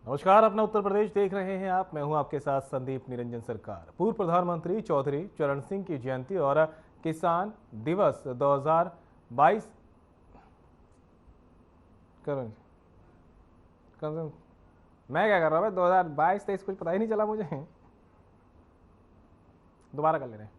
नमस्कार, अपना उत्तर प्रदेश देख रहे हैं आप। मैं हूं आपके साथ संदीप निरंजन सरकार। पूर्व प्रधानमंत्री चौधरी चरण सिंह की जयंती और किसान दिवस 2022 कर, कर मैं क्या कर रहा हूँ भाई? 2022-23 कुछ पता ही नहीं चला मुझे। दोबारा कर ले रहे हैं।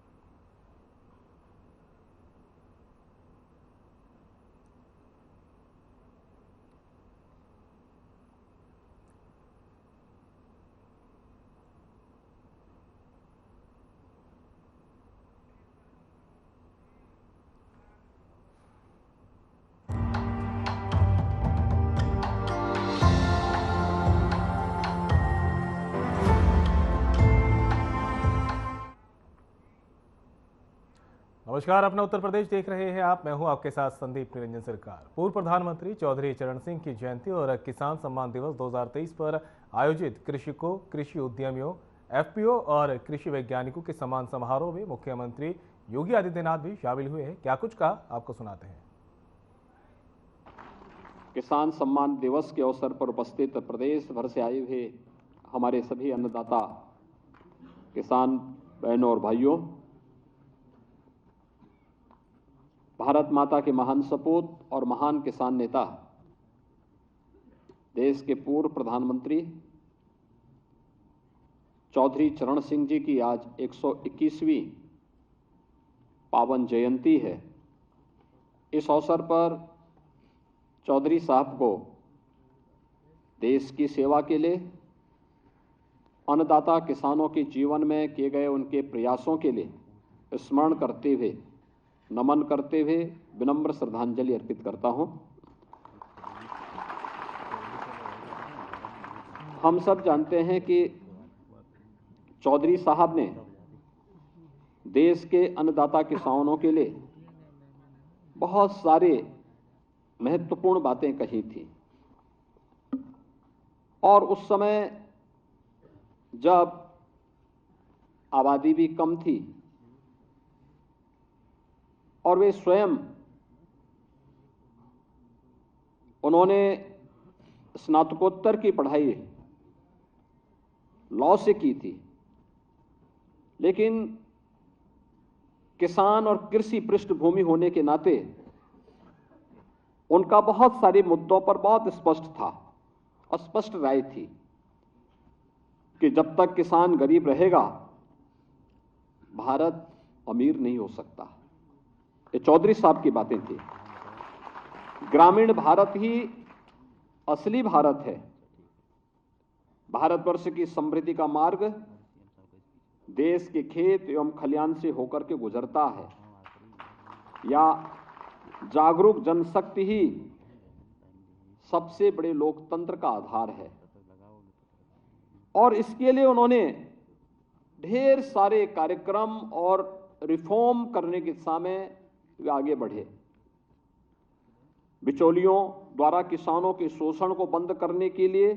नमस्कार, अपना उत्तर प्रदेश देख रहे हैं आप। मैं हूं आपके साथ संदीप निरंजन सरकार। पूर्व प्रधानमंत्री चौधरी चरण सिंह की जयंती और किसान सम्मान दिवस 2023 पर आयोजित कृषकों, कृषि उद्यमियों, एफपीओ और कृषि वैज्ञानिकों के सम्मान समारोह में मुख्यमंत्री योगी आदित्यनाथ भी शामिल हुए हैं। क्या कुछ कहा, आपको सुनाते हैं। किसान सम्मान दिवस के अवसर पर उपस्थित प्रदेश भर से आए हुए हमारे सभी अन्नदाता किसान बहनों और भाइयों, भारत माता के महान सपूत और महान किसान नेता, देश के पूर्व प्रधानमंत्री चौधरी चरण सिंह जी की आज 121वीं पावन जयंती है। इस अवसर पर चौधरी साहब को देश की सेवा के लिए, अन्नदाता किसानों के जीवन में किए गए उनके प्रयासों के लिए स्मरण करते हुए, नमन करते हुए विनम्र श्रद्धांजलि अर्पित करता हूं। हम सब जानते हैं कि चौधरी साहब ने देश के अन्नदाता किसानों के लिए बहुत सारे महत्वपूर्ण बातें कही थी और उस समय जब आबादी भी कम थी और वे स्वयं उन्होंने स्नातकोत्तर की पढ़ाई लॉ से की थी, लेकिन किसान और कृषि पृष्ठभूमि होने के नाते उनका बहुत सारे मुद्दों पर बहुत स्पष्ट था और स्पष्ट राय थी कि जब तक किसान गरीब रहेगा, भारत अमीर नहीं हो सकता। ये चौधरी साहब की बातें थी। ग्रामीण भारत ही असली भारत है। भारतवर्ष की समृद्धि का मार्ग देश के खेत एवं खलियान से होकर के गुजरता है, या जागरूक जनशक्ति ही सबसे बड़े लोकतंत्र का आधार है। और इसके लिए उन्होंने ढेर सारे कार्यक्रम और रिफॉर्म करने की दिशा में वे आगे बढ़े। बिचौलियों द्वारा किसानों के शोषण को बंद करने के लिए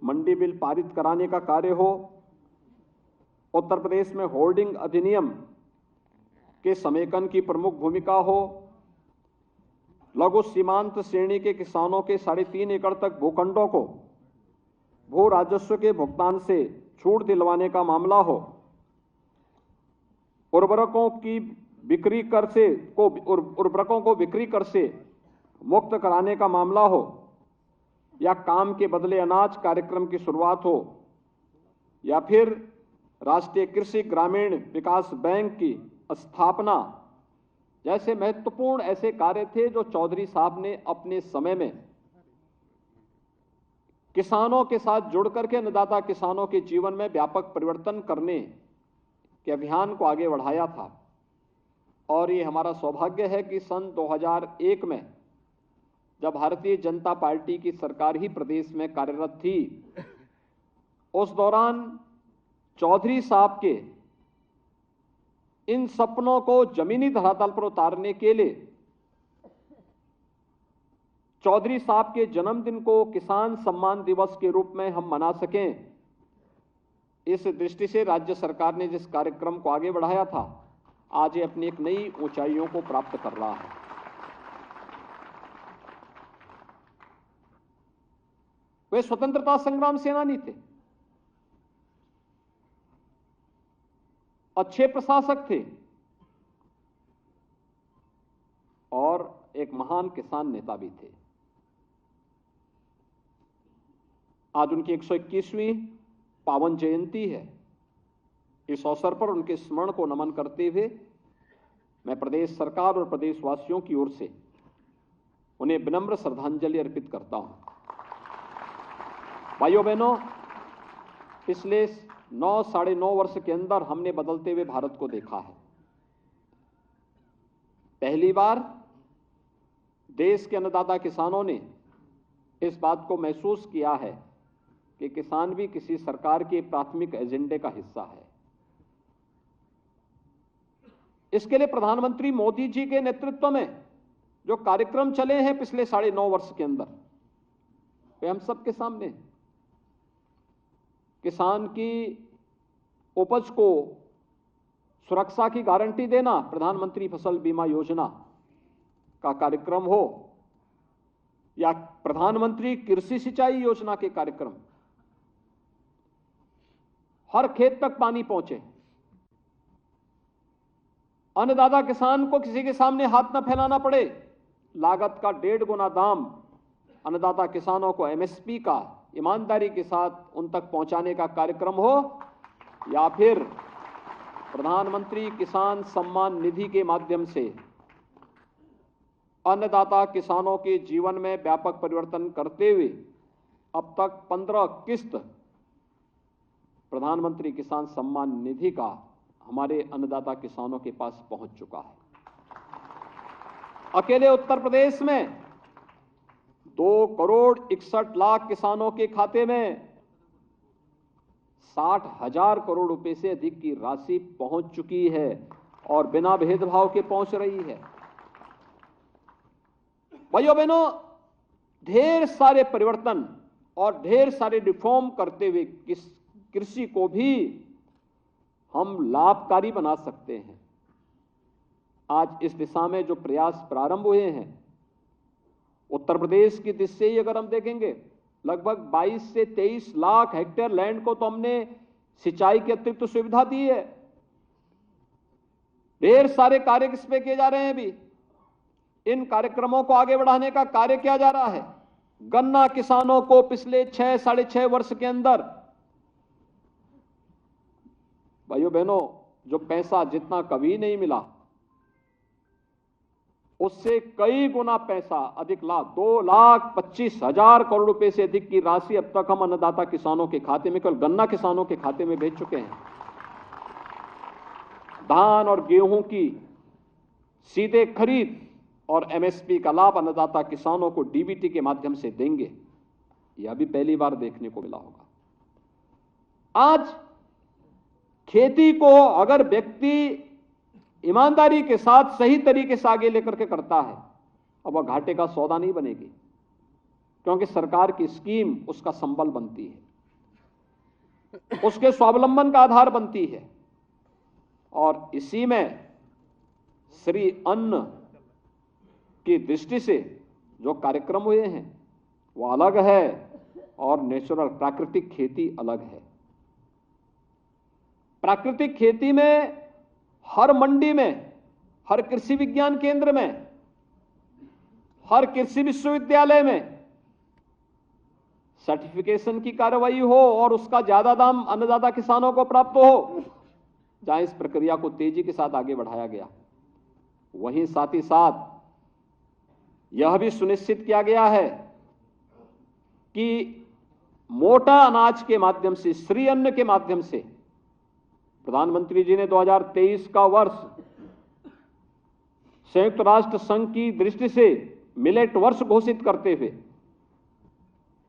मंडी बिल पारित कराने का कार्य हो, उत्तर प्रदेश में होर्डिंग अधिनियम के समेकन की प्रमुख भूमिका हो, लघु सीमांत श्रेणी के किसानों के 3.5 एकड़ तक भूखंडों को भू राजस्व के भुगतान से छूट दिलवाने का मामला हो, उर्वरकों को बिक्री कर से मुक्त कराने का मामला हो, या काम के बदले अनाज कार्यक्रम की शुरुआत हो, या फिर राष्ट्रीय कृषि ग्रामीण विकास बैंक की स्थापना जैसे महत्वपूर्ण ऐसे कार्य थे जो चौधरी साहब ने अपने समय में किसानों के साथ जुड़ करके अन्नदाता किसानों के जीवन में व्यापक परिवर्तन करने के अभियान को आगे बढ़ाया था। और ये हमारा सौभाग्य है कि सन 2001 में जब भारतीय जनता पार्टी की सरकार ही प्रदेश में कार्यरत थी, उस दौरान चौधरी साहब के इन सपनों को जमीनी धरातल पर उतारने के लिए चौधरी साहब के जन्मदिन को किसान सम्मान दिवस के रूप में हम मना सकें, इस दृष्टि से राज्य सरकार ने जिस कार्यक्रम को आगे बढ़ाया था, आज ये अपनी एक नई ऊंचाइयों को प्राप्त कर रहा है। वे स्वतंत्रता संग्राम सेनानी थे, अच्छे प्रशासक थे और एक महान किसान नेता भी थे। आज उनकी 121वीं पावन जयंती है। इस अवसर पर उनके स्मरण को नमन करते हुए मैं प्रदेश सरकार और प्रदेशवासियों की ओर से उन्हें विनम्र श्रद्धांजलि अर्पित करता हूं। भाइयों बहनों, पिछले 9 साढ़े 9 वर्ष के अंदर हमने बदलते हुए भारत को देखा है। पहली बार देश के अन्नदाता किसानों ने इस बात को महसूस किया है कि किसान भी किसी सरकार के प्राथमिक एजेंडे का हिस्सा है। इसके लिए प्रधानमंत्री मोदी जी के नेतृत्व में जो कार्यक्रम चले हैं पिछले 9.5 वर्ष के अंदर, वे हम सबके सामने हैं। किसान की उपज को सुरक्षा की गारंटी देना, प्रधानमंत्री फसल बीमा योजना का कार्यक्रम हो या प्रधानमंत्री कृषि सिंचाई योजना के कार्यक्रम, हर खेत तक पानी पहुंचे, अन्नदाता किसान को किसी के सामने हाथ न फैलाना पड़े, लागत का 1.5 गुना दाम अन्नदाता किसानों को एमएसपी का ईमानदारी के साथ उन तक पहुंचाने का कार्यक्रम हो, या फिर प्रधानमंत्री किसान सम्मान निधि के माध्यम से अन्नदाता किसानों के जीवन में व्यापक परिवर्तन करते हुए अब तक 15 किस्त प्रधानमंत्री किसान सम्मान निधि का हमारे अन्नदाता किसानों के पास पहुंच चुका है। अकेले उत्तर प्रदेश में 2,61,00,000 किसानों के खाते में 60,000 करोड़ रुपए से अधिक की राशि पहुंच चुकी है और बिना भेदभाव के पहुंच रही है। भाइयों बहनों, ढेर सारे परिवर्तन और ढेर सारे रिफॉर्म करते हुए कृषि को भी हम लाभकारी बना सकते हैं। आज इस दिशा में जो प्रयास प्रारंभ हुए हैं, उत्तर प्रदेश की दृष्टि से ही अगर हम देखेंगे, लगभग 22 से 23 लाख हेक्टेयर लैंड को तो हमने सिंचाई की अतिरिक्त सुविधा दी है। ढेर सारे कार्य किस पे किए जा रहे हैं अभी। इन कार्यक्रमों को आगे बढ़ाने का कार्य किया जा रहा है। गन्ना किसानों को पिछले 6 साढ़े 6 वर्ष के अंदर, भाइयों बहनों, जो पैसा जितना कभी नहीं मिला उससे कई गुना पैसा अधिक लाभ 2,25,000 करोड़ रुपए से अधिक की राशि अब तक हम अन्नदाता किसानों के खाते में, केवल गन्ना किसानों के खाते में भेज चुके हैं। धान और गेहूं की सीधे खरीद और एमएसपी का लाभ अन्नदाता किसानों को डीबीटी के माध्यम से देंगे, यह भी पहली बार देखने को मिला होगा। आज खेती को अगर व्यक्ति ईमानदारी के साथ सही तरीके से आगे लेकर के करता है, अब वह घाटे का सौदा नहीं बनेगी, क्योंकि सरकार की स्कीम उसका संबल बनती है, उसके स्वावलंबन का आधार बनती है। और इसी में श्री अन्न की दृष्टि से जो कार्यक्रम हुए हैं वो अलग है और नेचुरल प्राकृतिक खेती अलग है। प्राकृतिक खेती में हर मंडी में, हर कृषि विज्ञान केंद्र में, हर कृषि विश्वविद्यालय में सर्टिफिकेशन की कार्रवाई हो और उसका ज्यादा दाम अन्नदाता किसानों को प्राप्त हो। जहां इस प्रक्रिया को तेजी के साथ आगे बढ़ाया गया, वहीं साथ ही साथ यह भी सुनिश्चित किया गया है कि मोटा अनाज के माध्यम से, श्री अन्न के माध्यम से, प्रधानमंत्री जी ने 2023 का वर्ष संयुक्त राष्ट्र संघ की दृष्टि से मिलेट वर्ष घोषित करते हुए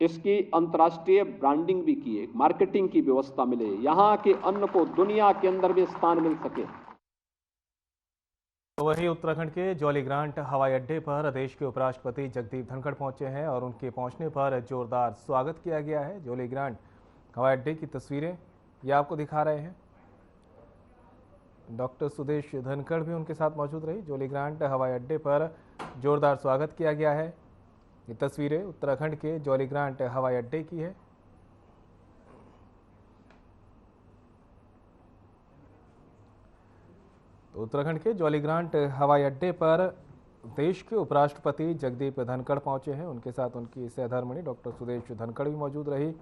इसकी अंतर्राष्ट्रीय ब्रांडिंग भी की है, मार्केटिंग की व्यवस्था मिले, यहां के अन्न को दुनिया के अंदर भी स्थान मिल सके। तो वहीं उत्तराखंड के जौलीग्रांट हवाई अड्डे पर देश के उपराष्ट्रपति जगदीप धनखड़ पहुंचे हैं और उनके पहुंचने पर जोरदार स्वागत किया गया है। जौलीग्रांट हवाई अड्डे की तस्वीरें ये आपको दिखा रहे हैं। डॉक्टर सुदेश धनखड़ भी उनके साथ मौजूद रही। जौलीग्रांट हवाई अड्डे पर जोरदार स्वागत किया गया है ये तस्वीरें उत्तराखंड के जौलीग्रांट हवाई अड्डे की है। तो उत्तराखंड के जौलीग्रांट हवाई अड्डे पर देश के उपराष्ट्रपति जगदीप धनखड़ पहुंचे हैं। उनके साथ उनकी सहधर्मिणी डॉक्टर सुदेश धनखड़ भी मौजूद रही।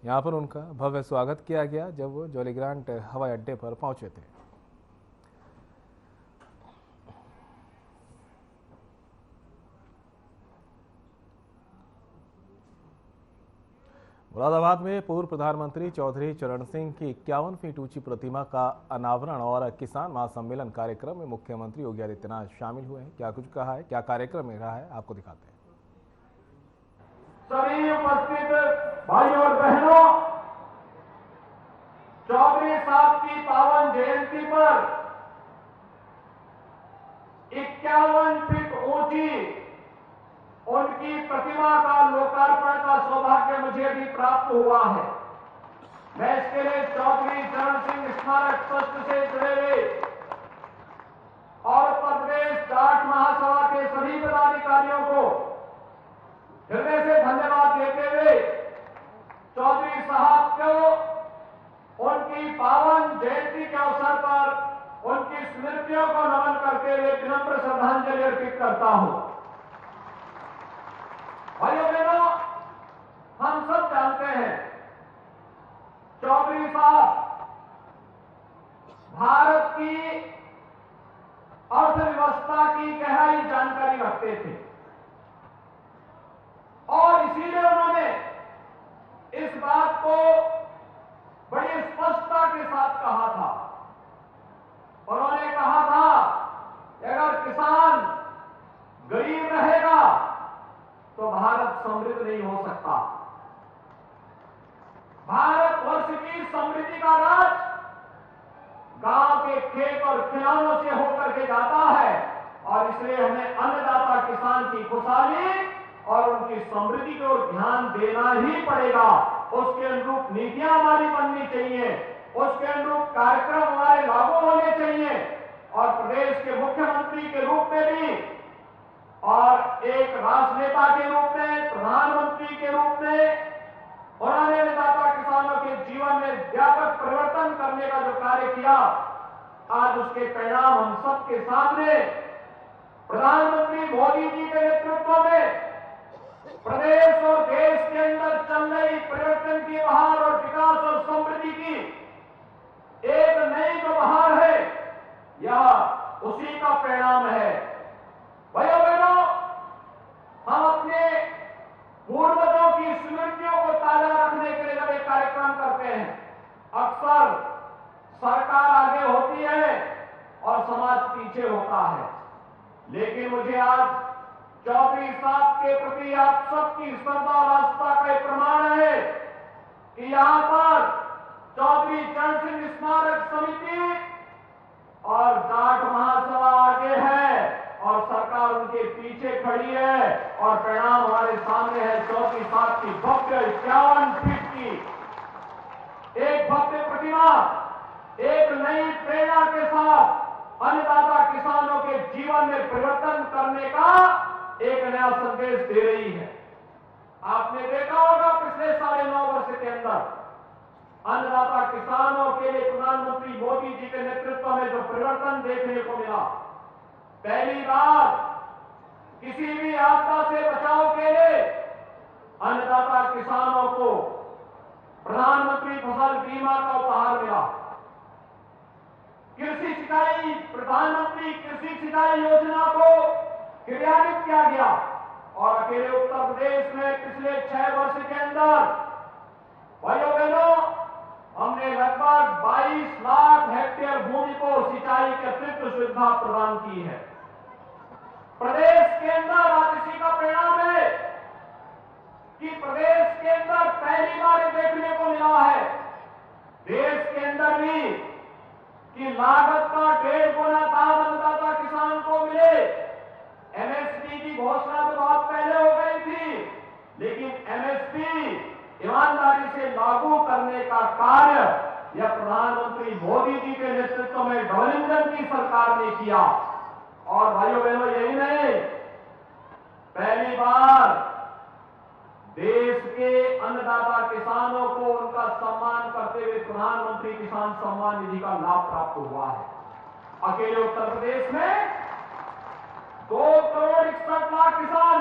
यहां पर उनका भव्य स्वागत किया गया जब वो जौलीग्रांट हवाई अड्डे पर पहुंचे थे। मुरादाबाद में पूर्व प्रधानमंत्री चौधरी चरण सिंह की 51 फीट ऊंची प्रतिमा का अनावरण और किसान महासम्मेलन कार्यक्रम में मुख्यमंत्री योगी आदित्यनाथ शामिल हुए हैं। क्या कुछ कहा है, क्या कार्यक्रम में रहा है, आपको दिखाते हैं। सभी उपस्थित भाइयों और बहनों, चौधरी साहब की पावन जयंती पर 51 फीट ऊंची उनकी प्रतिमा का लोकार्पण का सौभाग्य मुझे भी प्राप्त हुआ है। मैं इसके लिए चौधरी चरण सिंह स्मारक ट्रस्ट से जुड़े हुए और उत्तर प्रदेश जाट महासभा के सभी पदाधिकारियों को हृदय से धन्यवाद देते हुए चौधरी साहब को उनकी पावन जयंती के अवसर पर उनकी स्मृतियों को नमन करते हुए विनम्र श्रद्धांजलि अर्पित करता हूं। भाइयों बहनों, हम सब जानते हैं चौधरी साहब भारत की अर्थव्यवस्था की गहराई जानकारी रखते थे और इसीलिए उन्होंने इस बात को बड़ी स्पष्टता के साथ कहा था। उन्होंने कहा था कि अगर किसान गरीब रहेगा तो भारत समृद्ध नहीं हो सकता। भारतवर्ष की समृद्धि का राज गांव के खेत और खिलौनों से होकर के जाता है और इसलिए हमें अन्नदाता किसान की खुशहाली और उनकी समृद्धि की ओर ध्यान देना ही पड़ेगा। उसके अनुरूप नीतियां हमारी बननी चाहिए, उसके अनुरूप कार्यक्रम हमारे लागू होने चाहिए और प्रदेश के मुख्यमंत्री के रूप में भी और एक राजनेता के रूप में, प्रधानमंत्री के रूप में उन्होंने अन्नदाता किसानों के जीवन में व्यापक परिवर्तन करने का जो कार्य किया, आज उसके परिणाम हम सबके सामने प्रधानमंत्री मोदी जी के नेतृत्व में प्रदेश और देश के अंदर चल रही परिवर्तन की बहार और विकास और समृद्धि की एक नई जो बहार है, यह उसी का परिणाम है। भाइयों बहनों, हम अपने पूर्वजों की स्मृतियों को ताजा रखने के लिए जब एक कार्यक्रम करते हैं, अक्सर सरकार आगे होती है और समाज पीछे होता है। लेकिन मुझे आज चौधरी साहब के प्रति आप सबकी श्रद्धा और आस्था का एक प्रमाण है कि यहां पर चौधरी चरण सिंह स्मारक समिति और जाट महासभा आगे है और सरकार उनके पीछे खड़ी है और परिणाम हमारे सामने है। चौधरी साहब की भव्य 51 फीट की एक भव्य प्रतिमा एक नई प्रेरणा के साथ अन्नदाता किसानों के जीवन में परिवर्तन करने का एक नया संदेश दे रही है। आपने देखा होगा पिछले 9.5 वर्ष के अंदर अन्नदाता किसानों के लिए प्रधानमंत्री मोदी जी के नेतृत्व में जो परिवर्तन देखने को मिला, पहली बार किसी भी आपदा से बचाव के लिए अन्नदाता किसानों को प्रधानमंत्री फसल बीमा का उपहार मिला। कृषि सिंचाई प्रधानमंत्री कृषि सिंचाई योजना को क्रियान्वित किया गया और अकेले उत्तर प्रदेश में पिछले 6 वर्ष के अंदर भाइयों बहनों हमने लगभग 22 लाख हेक्टेयर भूमि को सिंचाई की अतिरिक्त सुविधा प्रदान की है। प्रदेश के अंदर आज इसी का परिणाम है कि प्रदेश के अंदर पहली बार देखने को मिला है देश के अंदर भी कि लागत का 1.5 गुना दाम अन्नदाता किसान को मिले। एमएसपी की घोषणा तो बहुत पहले हो गई थी, लेकिन एमएसपी ईमानदारी से लागू करने का कार्य यह प्रधानमंत्री मोदी जी के नेतृत्व में डबल इंजन की सरकार ने किया। और भाइयों बहनों यही नहीं, पहली बार देश के अन्नदाता किसानों को उनका सम्मान करते हुए प्रधानमंत्री किसान सम्मान निधि का लाभ प्राप्त हुआ है। अकेले उत्तर प्रदेश में 2,61,00,000 किसान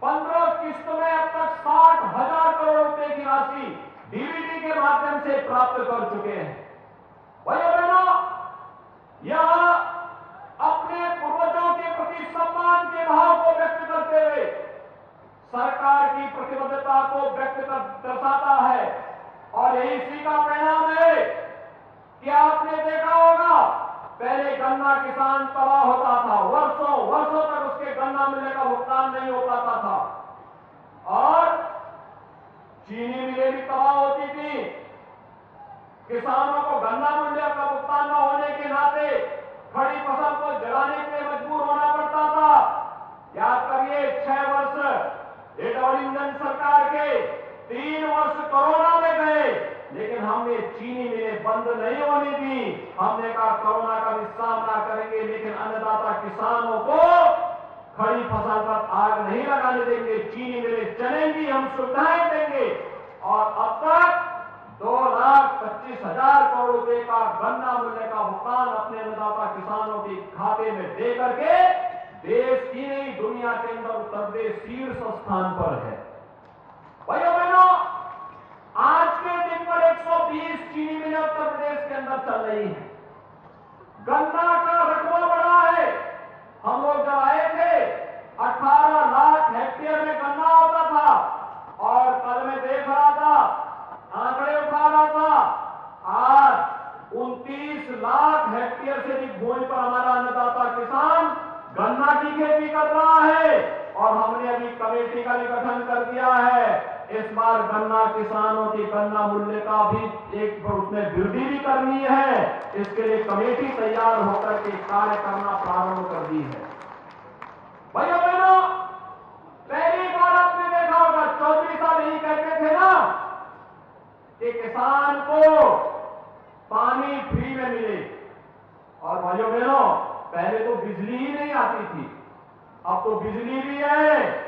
15 किस्त में अब तक 60,000 करोड़ रुपए की राशि डीबीटी के माध्यम से प्राप्त कर चुके हैं। भाइयों बहनों, यह अपने पूर्वजों के प्रति सम्मान के भाव को व्यक्त करते हुए सरकार की प्रतिबद्धता को व्यक्त दर्शाता है। और यही इसी का परिणाम है कि आपने देखा होगा, पहले गन्ना किसान तबाह होता था, वर्षों तक उसके गन्ना मिलने का भुगतान नहीं हो पाता था और चीनी मिलें भी तबाह होती थी। किसानों को गन्ना मूल्य का भुगतान न होने के नाते खड़ी फसल को जलाने के लिए मजबूर होना पड़ता था। याद करिए, 6 वर्ष ये डबल इंजन सरकार के, 3 वर्ष कोरोना में गए, लेकिन हमने चीनी मिलें बंद नहीं होने दी। हमने कहा कोरोना का भी सामना करेंगे, लेकिन अन्नदाता किसानों को खड़ी फसल पर आग नहीं लगाने देंगे, चीनी मिलें चलेंगी, हम सुविधाएं देंगे। और अब तक 2,25,000 करोड़ रुपए का गन्ना मूल्य का भुगतान अपने अन्नदाता किसानों के खाते में दे करके देश की नहीं, दुनिया के अंदर उत्तर प्रदेश शीर्ष स्थान पर है। भाइयों बहनों, आज के दिन पर 120 चीनी मिलें उत्तर प्रदेश के अंदर चल रही है। गन्ना का रकबा बढ़ा है। हम लोग जब आए थे 18 लाख हेक्टेयर में गन्ना होता था और कल मैं देख रहा था, आंकड़े उठा रहा था, आज 29 लाख हेक्टेयर से अधिक भूमि पर हमारा अन्नदाता किसान गन्ना की खेती कर रहा है। और हमने अभी कमेटी का भी गठन कर दिया है। इस बार गन्ना किसानों की गन्ना मूल्य का भी एक उसमें वृद्धि भी करनी है। इसके लिए कमेटी तैयार होकर के कार्य करना प्रारंभ कर दी है। भाइयों बहनों, पहली बार आपने देखा होगा, 34 साल यही कहते थे ना कि किसान को पानी फ्री में मिले। और भाइयों बहनों, पहले तो बिजली ही नहीं आती थी, अब तो बिजली भी है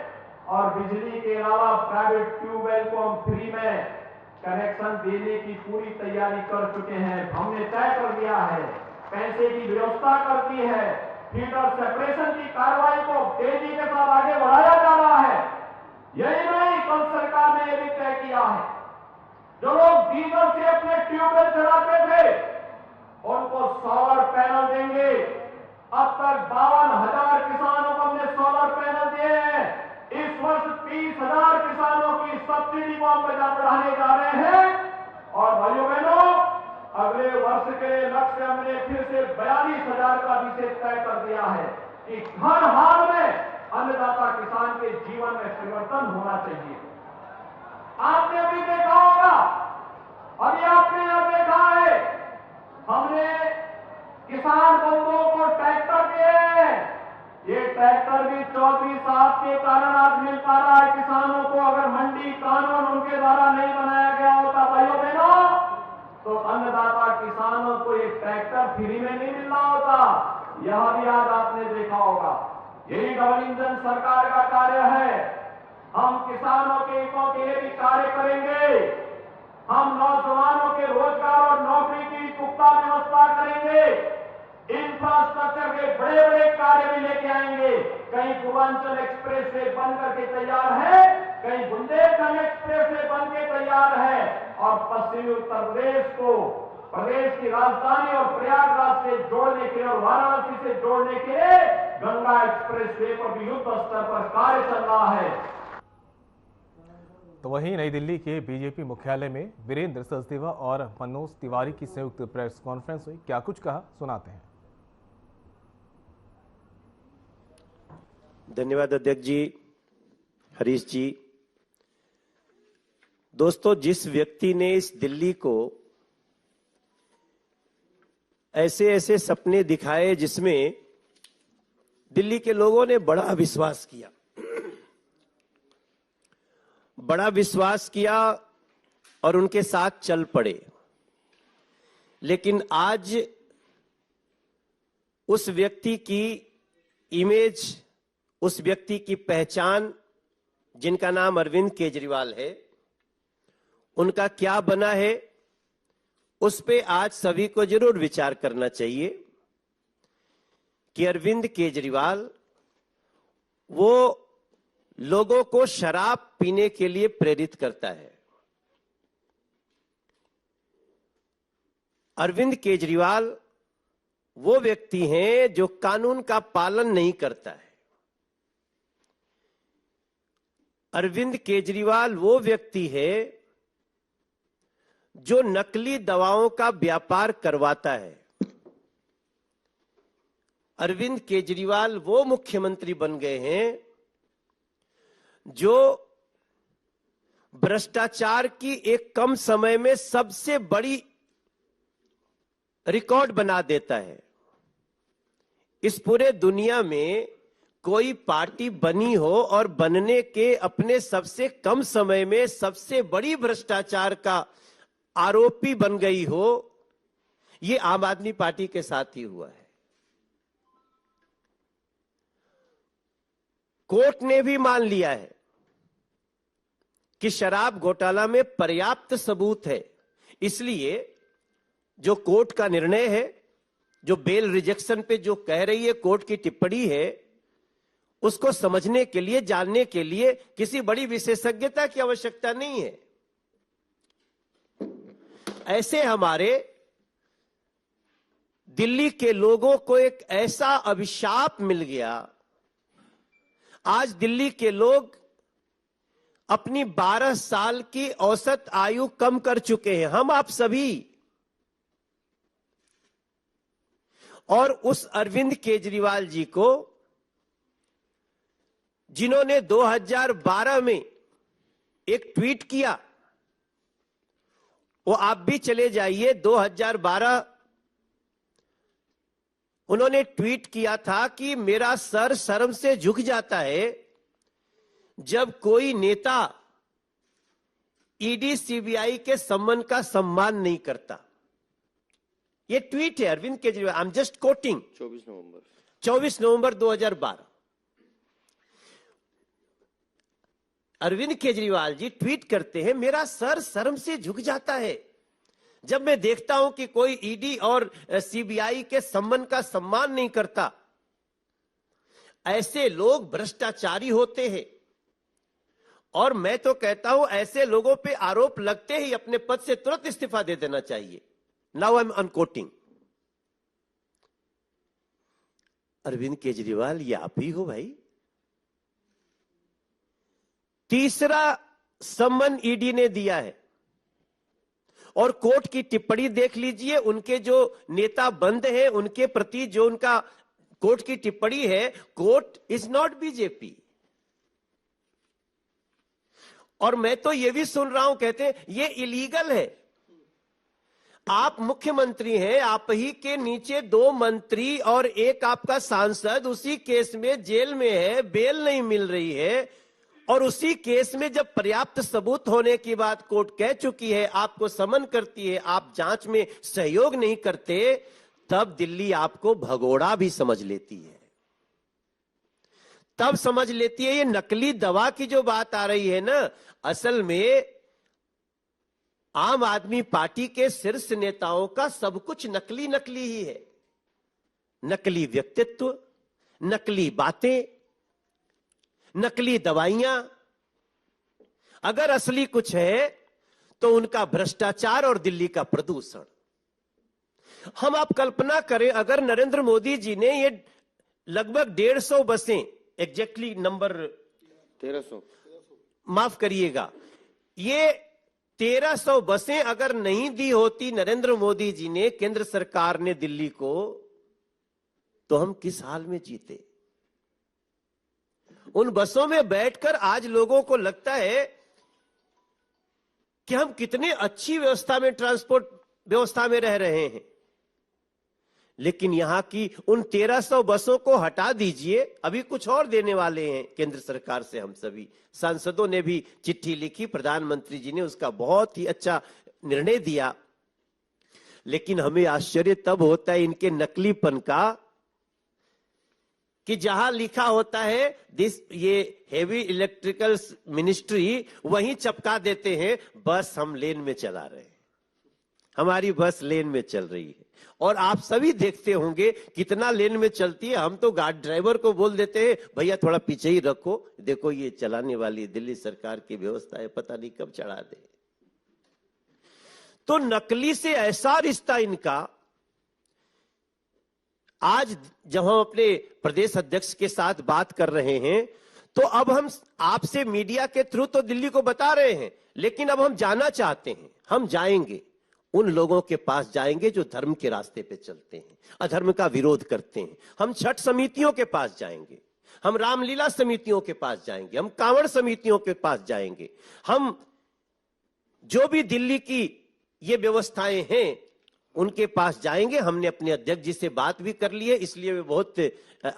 और बिजली के अलावा प्राइवेट ट्यूबवेल को हम फ्री में कनेक्शन देने की पूरी तैयारी कर चुके हैं। हमने तय कर दिया है, पैसे की व्यवस्था कर दी है, फीडर सेपरेशन की कार्रवाई को तेजी के साथ आगे बढ़ाया जा रहा है। यही नहीं, कल सरकार ने यह भी तय किया है, जो लोग डीजल से अपने ट्यूबवेल चलाते थे उनको सोलर पैनल देंगे। अब तक 52,000 किसानों को हमने सोलर पैनल दिए हैं। इस वर्ष 30,000 किसानों की सब्सिडी को हम बढ़ाने जा रहे हैं। और भाइयों बहनों, अगले वर्ष के लक्ष्य हमने फिर से 42,000 का विषय तय कर दिया है कि हर हाल में अन्नदाता किसान के जीवन में परिवर्तन होना चाहिए। आपने अभी देखा होगा, अभी आपने यहां देखा है, हमने किसान बंधुओं को ट्रैक्टर दिए। ये ट्रैक्टर भी चौधरी साहब के कारण आज मिल पा रहा है किसानों को। अगर मंडी कानून उनके द्वारा नहीं बनाया गया होता भाइयों बहनों, तो अन्नदाता किसानों को ये ट्रैक्टर फ्री में नहीं मिलना होता। यह भी आज आपने देखा होगा। यही डबल इंजन सरकार का कार्य है। हम किसानों के हितों के लिए भी कार्य करेंगे। हम नौजवानों के रोजगार और नौकरी की पुख्ता व्यवस्था करेंगे। इंफ्रास्ट्रक्चर के बड़े बड़े कार्य भी लेके आएंगे। कहीं पूर्वांचल एक्सप्रेस वे बन करके तैयार है, कहीं बुंदेलखंड एक्सप्रेस वे बन के तैयार है और पश्चिमी उत्तर प्रदेश को प्रदेश की राजधानी और प्रयागराज से जोड़ने के लिए और वाराणसी से जोड़ने के लिए गंगा एक्सप्रेस वे पर भी युद्ध स्तर पर कार्य चल रहा है। तो वहीं नई दिल्ली के बीजेपी मुख्यालय में वीरेंद्र सचदेवा और मनोज तिवारी की संयुक्त प्रेस कॉन्फ्रेंस हुई। क्या कुछ कहा, सुनाते हैं। धन्यवाद अध्यक्ष जी, हरीश जी। दोस्तों, जिस व्यक्ति ने इस दिल्ली को ऐसे ऐसे सपने दिखाए जिसमें दिल्ली के लोगों ने बड़ा विश्वास किया और उनके साथ चल पड़े, लेकिन आज उस व्यक्ति की इमेज उस व्यक्ति की पहचान जिनका नाम अरविंद केजरीवाल है, उनका क्या बना है, उस पे आज सभी को जरूर विचार करना चाहिए कि अरविंद केजरीवाल वो लोगों को शराब पीने के लिए प्रेरित करता है। अरविंद केजरीवाल वो व्यक्ति हैं जो कानून का पालन नहीं करता है। अरविंद केजरीवाल वो व्यक्ति है जो नकली दवाओं का व्यापार करवाता है। अरविंद केजरीवाल वो मुख्यमंत्री बन गए हैं जो भ्रष्टाचार की एक कम समय में सबसे बड़ी रिकॉर्ड बना देता है। इस पूरे दुनिया में कोई पार्टी बनी हो और बनने के अपने सबसे कम समय में सबसे बड़ी भ्रष्टाचार का आरोपी बन गई हो, ये आम आदमी पार्टी के साथ ही हुआ है। कोर्ट ने भी मान लिया है कि शराब घोटाला में पर्याप्त सबूत है, इसलिए जो कोर्ट का निर्णय है, जो बेल रिजेक्शन पे जो कह रही है कोर्ट की टिप्पणी है, उसको समझने के लिए, जानने के लिए किसी बड़ी विशेषज्ञता की आवश्यकता नहीं है। ऐसे हमारे दिल्ली के लोगों को एक ऐसा अभिशाप मिल गया। आज दिल्ली के लोग अपनी 12 साल की औसत आयु कम कर चुके हैं, हम आप सभी। और उस अरविंद केजरीवाल जी को, जिन्होंने 2012 में एक ट्वीट किया, वो आप भी चले जाइए, 2012 उन्होंने ट्वीट किया था कि मेरा सर शर्म से झुक जाता है जब कोई नेता ईडी सीबीआई के सम्मान का सम्मान नहीं करता। ये ट्वीट है Arvind Kejriwal, I am just quoting, 24 नवंबर 2012। अरविंद केजरीवाल जी ट्वीट करते हैं, मेरा सर शर्म से झुक जाता है जब मैं देखता हूं कि कोई ईडी और सीबीआई के सम्मान का सम्मान नहीं करता। ऐसे लोग भ्रष्टाचारी होते हैं और मैं तो कहता हूं ऐसे लोगों पे आरोप लगते ही अपने पद से तुरंत इस्तीफा दे देना चाहिए। Now I am unquoting. Arvind Kejriwal, ये आप ही हो भाई। तीसरा सम्मन ईडी ने दिया है और कोर्ट की टिप्पणी देख लीजिए, उनके जो नेता बंद हैं उनके प्रति जो उनका कोर्ट की टिप्पणी है, कोर्ट इज नॉट बीजेपी। और मैं तो ये भी सुन रहा हूं, कहते हैं ये इलीगल है। आप मुख्यमंत्री हैं, आप ही के नीचे 2 मंत्री और एक आपका सांसद उसी केस में जेल में है, बेल नहीं मिल रही है, और उसी केस में जब पर्याप्त सबूत होने की बात कोर्ट कह चुकी है, आपको समन करती है, आप जांच में सहयोग नहीं करते, तब दिल्ली आपको भगोड़ा भी समझ लेती है। तब समझ लेती है ये नकली दवा की जो बात आ रही है ना, असल में आम आदमी पार्टी के शीर्ष नेताओं का सब कुछ नकली नकली ही है। नकली व्यक्तित्व, नकली बातें, नकली दवाइयां। अगर असली कुछ है तो उनका भ्रष्टाचार और दिल्ली का प्रदूषण। हम आप कल्पना करें, अगर नरेंद्र मोदी जी ने ये लगभग 150 बसें, एग्जैक्टली नंबर 1300, माफ करिएगा, ये 1300 बसें अगर नहीं दी होती नरेंद्र मोदी जी ने, केंद्र सरकार ने दिल्ली को, तो हम किस हाल में जीते। उन बसों में बैठकर आज लोगों को लगता है कि हम कितने अच्छी व्यवस्था में, ट्रांसपोर्ट व्यवस्था में रह रहे हैं। लेकिन यहां की उन 1300 बसों को हटा दीजिए, अभी कुछ और देने वाले हैं केंद्र सरकार से। हम सभी सांसदों ने भी चिट्ठी लिखी, प्रधानमंत्री जी ने उसका बहुत ही अच्छा निर्णय दिया। लेकिन हमें आश्चर्य तब होता है इनके नकलीपन का कि जहां लिखा होता है ये हेवी इलेक्ट्रिकल मिनिस्ट्री, वहीं चपका देते हैं बस हम लेन में चला रहे हैं, हमारी बस लेन में चल रही है। और आप सभी देखते होंगे कितना लेन में चलती है। हम तो गाड़ी ड्राइवर को बोल देते हैं भैया थोड़ा पीछे ही रखो, देखो ये चलाने वाली दिल्ली सरकार की व्यवस्था है, पता नहीं कब चढ़ा दे। तो नकली से ऐसा रिश्ता इनका। आज जब हम अपने प्रदेश अध्यक्ष के साथ बात कर रहे हैं तो अब हम आपसे मीडिया के थ्रू तो दिल्ली को बता रहे हैं, लेकिन अब हम जाना चाहते हैं। हम जाएंगे, उन लोगों के पास जाएंगे जो धर्म के रास्ते पे चलते हैं, अधर्म का विरोध करते हैं। हम छठ समितियों के पास जाएंगे, हम रामलीला समितियों के पास जाएंगे, हम कांवड़ समितियों के पास जाएंगे। हम जो भी दिल्ली की ये व्यवस्थाएं हैं उनके पास जाएंगे। हमने अपने अध्यक्ष जी से बात भी कर ली है, इसलिए मैं बहुत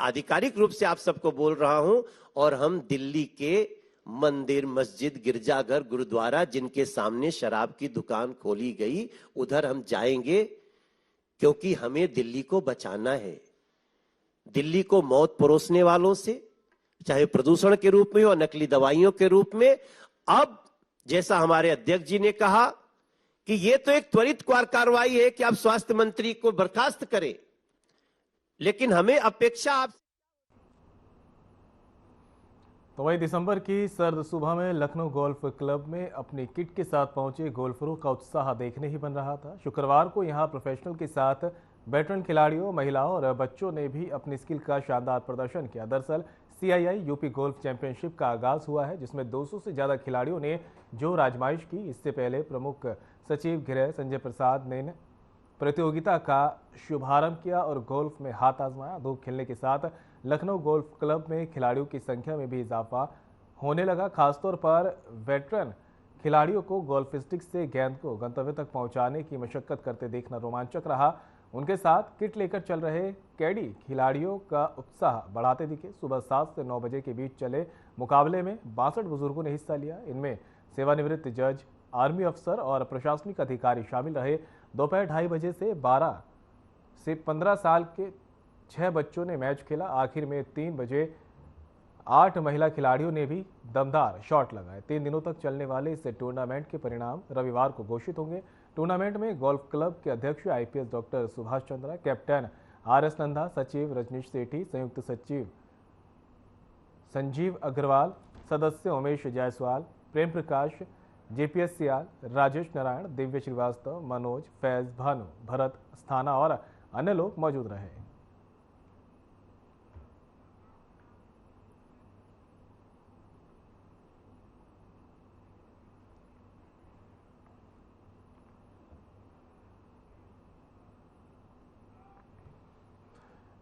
आधिकारिक रूप से आप सबको बोल रहा हूं। और हम दिल्ली के मंदिर, मस्जिद, गिरजाघर, गुरुद्वारा जिनके सामने शराब की दुकान खोली गई, उधर हम जाएंगे, क्योंकि हमें दिल्ली को बचाना है। दिल्ली को मौत परोसने वालों से, चाहे प्रदूषण के रूप में हो, नकली दवाइयों के रूप में। अब जैसा हमारे अध्यक्ष जी ने कहा कि यह तो एक त्वरित कार्रवाई है कि आप स्वास्थ्य मंत्री को बर्खास्त करें, लेकिन हमें अपेक्षा आप। तो वही दिसंबर की सर्द सुबह में लखनऊ गोल्फ क्लब में अपनी किट के साथ पहुंचे गोल्फरों का उत्साह देखने ही बन रहा था। शुक्रवार को यहां प्रोफेशनल के साथ वेटरन खिलाड़ियों, महिलाओं और बच्चों ने भी अपनी स्किल का शानदार प्रदर्शन किया। दरअसल CII यूपी गोल्फ चैंपियनशिप का आगाज हुआ है, जिसमें 200 से ज्यादा खिलाड़ियों ने जोर आजमाइश की। इससे पहले प्रमुख सचिव गृह संजय प्रसाद ने प्रतियोगिता का शुभारंभ किया और गोल्फ में हाथ आजमाया। धूप खिलने के साथ लखनऊ गोल्फ क्लब में खिलाड़ियों की संख्या में भी इजाफा होने लगा। खासतौर पर वेटरन खिलाड़ियों को गोल्फ स्टिक से गेंद को गंतव्य तक पहुंचाने की मशक्कत करते देखना रोमांचक रहा। उनके साथ किट लेकर चल रहे कैडी खिलाड़ियों का उत्साह बढ़ाते दिखे। सुबह 7 से 9 बजे के बीच चले मुकाबले में 62 बुजुर्गों ने हिस्सा लिया। इनमें सेवानिवृत्त जज, आर्मी अफसर और प्रशासनिक अधिकारी शामिल रहे। दोपहर 2:30 बजे से 12 से 15 साल के 6 बच्चों ने मैच खेला। आखिर में 3 बजे 8 महिला खिलाड़ियों ने भी दमदार शॉट लगाए। 3 दिनों तक चलने वाले इस टूर्नामेंट के परिणाम रविवार को घोषित होंगे। टूर्नामेंट में गोल्फ क्लब के अध्यक्ष IPS doctor Subhash Chandra, captain RS Nanda, सचिव रजनीश सेठी, संयुक्त सचिव संजीव अग्रवाल, सदस्य उमेश जायसवाल, प्रेम प्रकाश, JPS सियाल, राजेश नारायण, दिव्य श्रीवास्तव, मनोज, फैज, भानु, भरत स्थाना और अन्य लोग मौजूद रहे।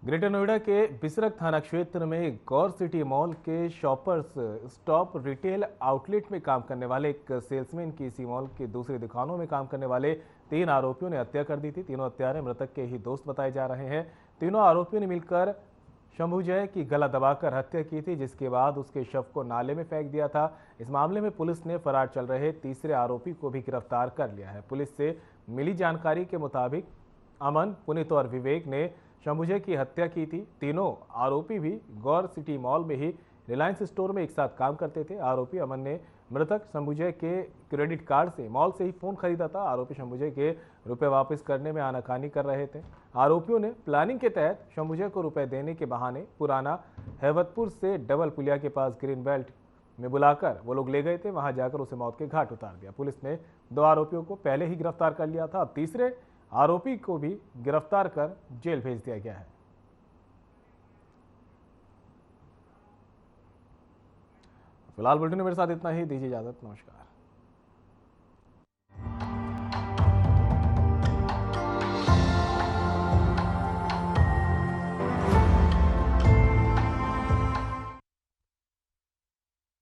ग्रेटर नोएडा के बिसरक थाना क्षेत्र में गौर सिटी मॉल के शॉपर्स स्टॉप रिटेल आउटलेट में काम करने वाले एक सेल्समैन की इसी मॉल की दूसरी दुकानों में काम करने वाले 3 आरोपियों ने हत्या कर दी थी। तीनों हत्यारे मृतक के ही दोस्त बताए जा रहे हैं। तीनों आरोपियों ने मिलकर शंभुजय की गला दबाकर हत्या की थी, जिसके बाद उसके शव को नाले में फेंक दिया था। इस मामले में पुलिस ने फरार चल रहे तीसरे आरोपी को भी गिरफ्तार कर लिया है। पुलिस से मिली जानकारी के मुताबिक अमन, पुनीत और विवेक ने शंभुजय की हत्या की थी। तीनों आरोपी भी गौर सिटी मॉल में ही रिलायंस स्टोर में एक साथ काम करते थे। आरोपी अमन ने मृतक शंभुजय के क्रेडिट कार्ड से मॉल से ही फोन खरीदा था। आरोपी शंभुजय के रुपए वापस करने में आनाकानी कर रहे थे। आरोपियों ने प्लानिंग के तहत शंभुजय को रुपए देने के बहाने पुराना हैवतपुर से डबल पुलिया के पास ग्रीन बेल्ट में बुलाकर वो लोग ले गए थे। वहां जाकर उसे मौत के घाट उतार दिया। पुलिस ने 2 आरोपियों को पहले ही गिरफ्तार कर लिया था। अब तीसरे आरोपी को भी गिरफ्तार कर जेल भेज दिया गया है। फिलहाल बुलेटिन में मेरे साथ इतना ही। दीजिए इजाजत। नमस्कार।